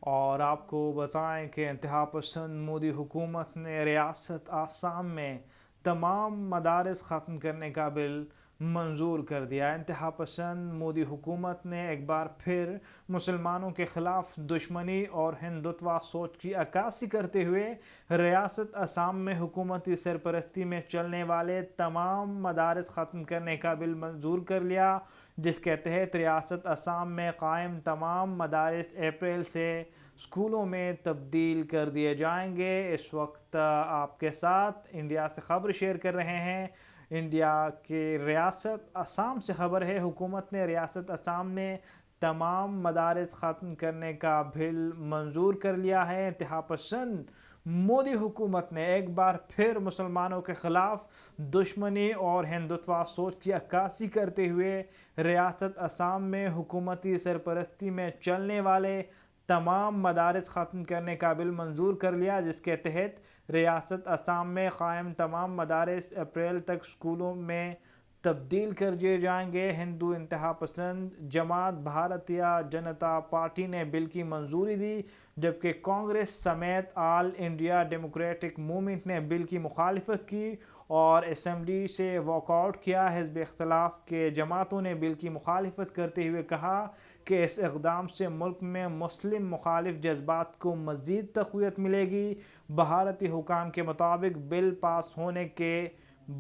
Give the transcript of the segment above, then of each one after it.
اور آپ کو بتائیں کہ انتہا پسند مودی حکومت نے ریاست آسام میں تمام مدارس ختم کرنے کا بل منظور کر دیا۔ انتہا پسند مودی حکومت نے ایک بار پھر مسلمانوں کے خلاف دشمنی اور ہندوتوا سوچ کی عکاسی کرتے ہوئے ریاست آسام میں حکومتی سرپرستی میں چلنے والے تمام مدارس ختم کرنے کا بل منظور کر لیا، جس کے تحت ریاست آسام میں قائم تمام مدارس اپریل سے اسکولوں میں تبدیل کر دیے جائیں گے۔ اس وقت آپ کے ساتھ انڈیا سے خبر شیئر کر رہے ہیں۔ انڈیا کے ریاست آسام سے خبر ہے، حکومت نے ریاست آسام میں تمام مدارس ختم کرنے کا بل منظور کر لیا ہے۔ انتہا پسند مودی حکومت نے ایک بار پھر مسلمانوں کے خلاف دشمنی اور ہندوتوا سوچ کی عکاسی کرتے ہوئے ریاست آسام میں حکومتی سرپرستی میں چلنے والے تمام مدارس ختم کرنے کا بل منظور کر لیا، جس کے تحت ریاست آسام میں قائم تمام مدارس اپریل تک اسکولوں میں تبدیل کر دیے جائیں گے۔ ہندو انتہا پسند جماعت بھارتیہ جنتا پارٹی نے بل کی منظوری دی، جبکہ کانگریس سمیت آل انڈیا ڈیموکریٹک موومنٹ نے بل کی مخالفت کی اور اسمبلی سے واک آؤٹ کیا۔ حزب اختلاف کے جماعتوں نے بل کی مخالفت کرتے ہوئے کہا کہ اس اقدام سے ملک میں مسلم مخالف جذبات کو مزید تقویت ملے گی۔ بھارتی حکام کے مطابق بل پاس ہونے کے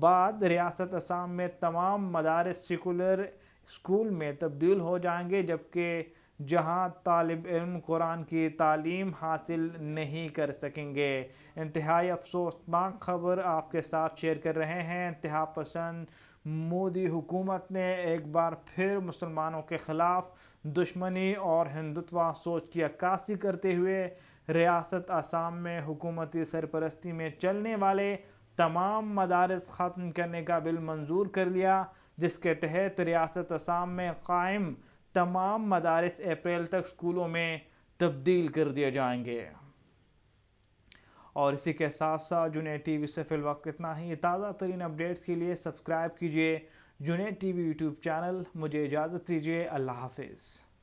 بعد ریاست آسام میں تمام مدارس سیکولر اسکول میں تبدیل ہو جائیں گے، جبکہ جہاں طالب علم قرآن کی تعلیم حاصل نہیں کر سکیں گے۔ انتہائی افسوسناک خبر آپ کے ساتھ شیئر کر رہے ہیں۔ انتہا پسند مودی حکومت نے ایک بار پھر مسلمانوں کے خلاف دشمنی اور ہندوتوا سوچ کی عکاسی کرتے ہوئے ریاست آسام میں حکومتی سرپرستی میں چلنے والے تمام مدارس ختم کرنے کا بل منظور کر لیا، جس کے تحت ریاست آسام میں قائم تمام مدارس اپریل تک اسکولوں میں تبدیل کر دیے جائیں گے۔ اور اسی کے ساتھ ساتھ جنید ٹی وی سے فی الوقت اتنا ہی۔ تازہ ترین اپڈیٹس کے لیے سبسکرائب کیجیے Junaid T V YouTube channel. مجھے اجازت دیجیے، اللہ حافظ۔